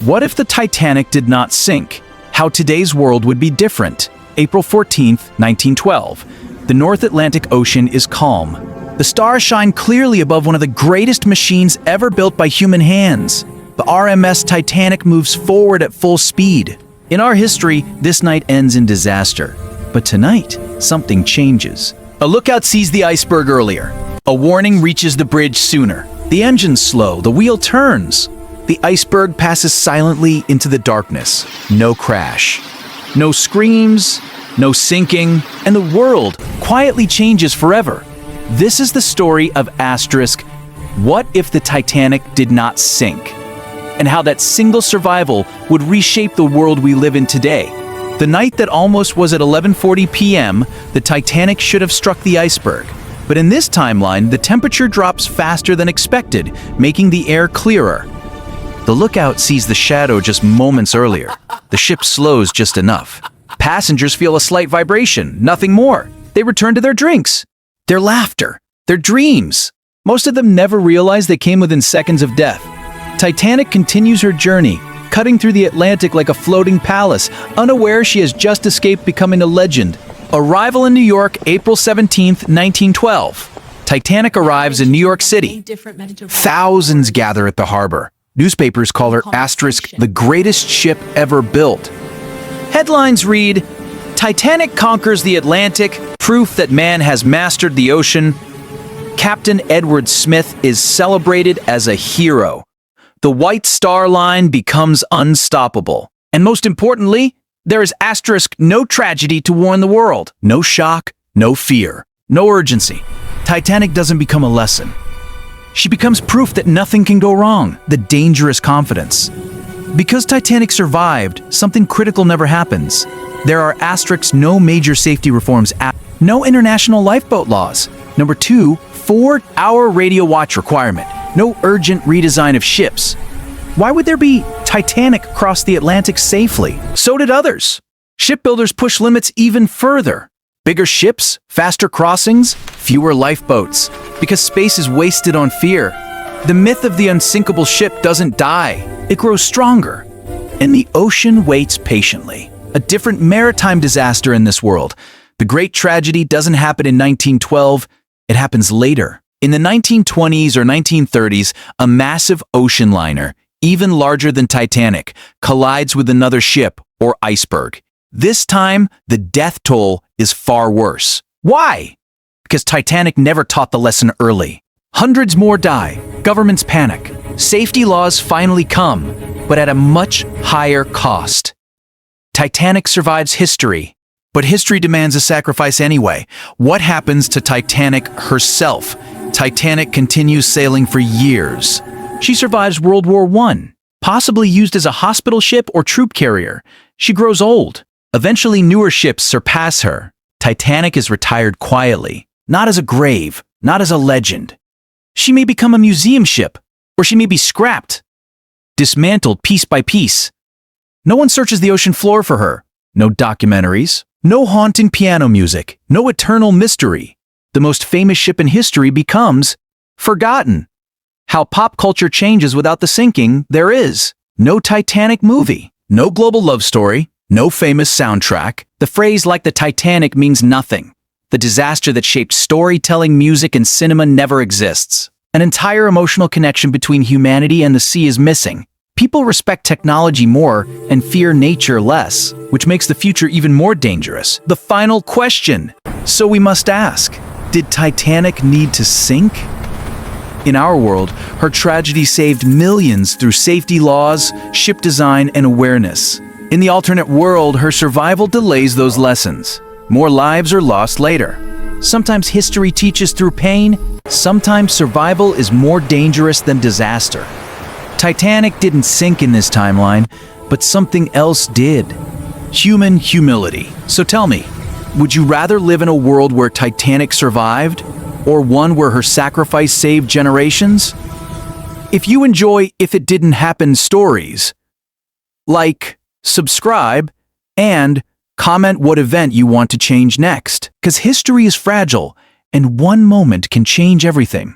What if the Titanic did not sink? How today's world would be different. April 14th, 1912. The North Atlantic Ocean is calm. The stars shine clearly above one of the greatest machines ever built by human hands. The RMS Titanic moves forward at full speed. In our history, this night ends in disaster. But tonight, something changes. A lookout sees the iceberg earlier. A warning reaches the bridge sooner. The engine's slow, the wheel turns. The iceberg passes silently into the darkness. No crash. No screams, no sinking, and the world quietly changes forever. This is the story of *, what if the Titanic did not sink? And how that single survival would reshape the world we live in today. The night that almost was at 11:40 p.m., the Titanic should have struck the iceberg. But in this timeline, the temperature drops faster than expected, making the air clearer. The lookout sees the shadow just moments earlier. The ship slows just enough. Passengers feel a slight vibration, nothing more. They return to their drinks, their laughter, their dreams. Most of them never realize they came within seconds of death. Titanic continues her journey, cutting through the Atlantic like a floating palace, unaware she has just escaped becoming a legend. Arrival in New York, April 17th, 1912. Titanic arrives in New York City. Thousands gather at the harbor. Newspapers call her * the greatest ship ever built. Headlines read, "Titanic conquers the Atlantic, proof that man has mastered the ocean. Captain Edward Smith is celebrated as a hero. The White Star Line becomes unstoppable." And most importantly, there is * no tragedy to warn the world. No shock, no fear, no urgency. Titanic doesn't become a lesson. She becomes proof that nothing can go wrong, the dangerous confidence. Because Titanic survived, something critical never happens. There are * no major safety reforms, no international lifeboat laws. Number 2, 4-hour radio watch requirement, no urgent redesign of ships. Why would there be Titanic cross the Atlantic safely? So did others. Shipbuilders push limits even further. Bigger ships, faster crossings, fewer lifeboats, because space is wasted on fear. The myth of the unsinkable ship doesn't die, it grows stronger. And the ocean waits patiently. A different maritime disaster in this world. The great tragedy doesn't happen in 1912, it happens later. In the 1920s or 1930s, a massive ocean liner, even larger than Titanic, collides with another ship or iceberg. This time, the death toll is far worse. Why? Because Titanic never taught the lesson early. Hundreds more die, governments panic, safety laws finally come, but at a much higher cost. Titanic survives history, but history demands a sacrifice anyway. What happens to Titanic herself? Titanic continues sailing for years. She survives World War I, possibly used as a hospital ship or troop carrier. She grows old. Eventually, newer ships surpass her. Titanic is retired quietly, not as a grave, not as a legend. She may become a museum ship, or she may be scrapped, dismantled piece by piece. No one searches the ocean floor for her. No documentaries, no haunting piano music, no eternal mystery. The most famous ship in history becomes forgotten. How pop culture changes without the sinking, there is no Titanic movie, no global love story, no famous soundtrack. The phrase "like the Titanic" means nothing. The disaster that shaped storytelling, music, and cinema never exists. An entire emotional connection between humanity and the sea is missing. People respect technology more and fear nature less, which makes the future even more dangerous. The final question. So we must ask, did Titanic need to sink? In our world, her tragedy saved millions through safety laws, ship design, and awareness. In the alternate world, her survival delays those lessons. More lives are lost later. Sometimes history teaches through pain, sometimes survival is more dangerous than disaster. Titanic didn't sink in this timeline, but something else did. Human humility. So tell me, would you rather live in a world where Titanic survived, or one where her sacrifice saved generations? If you enjoy If It Didn't Happen stories, like, subscribe, and comment what event you want to change next. Because history is fragile, and one moment can change everything.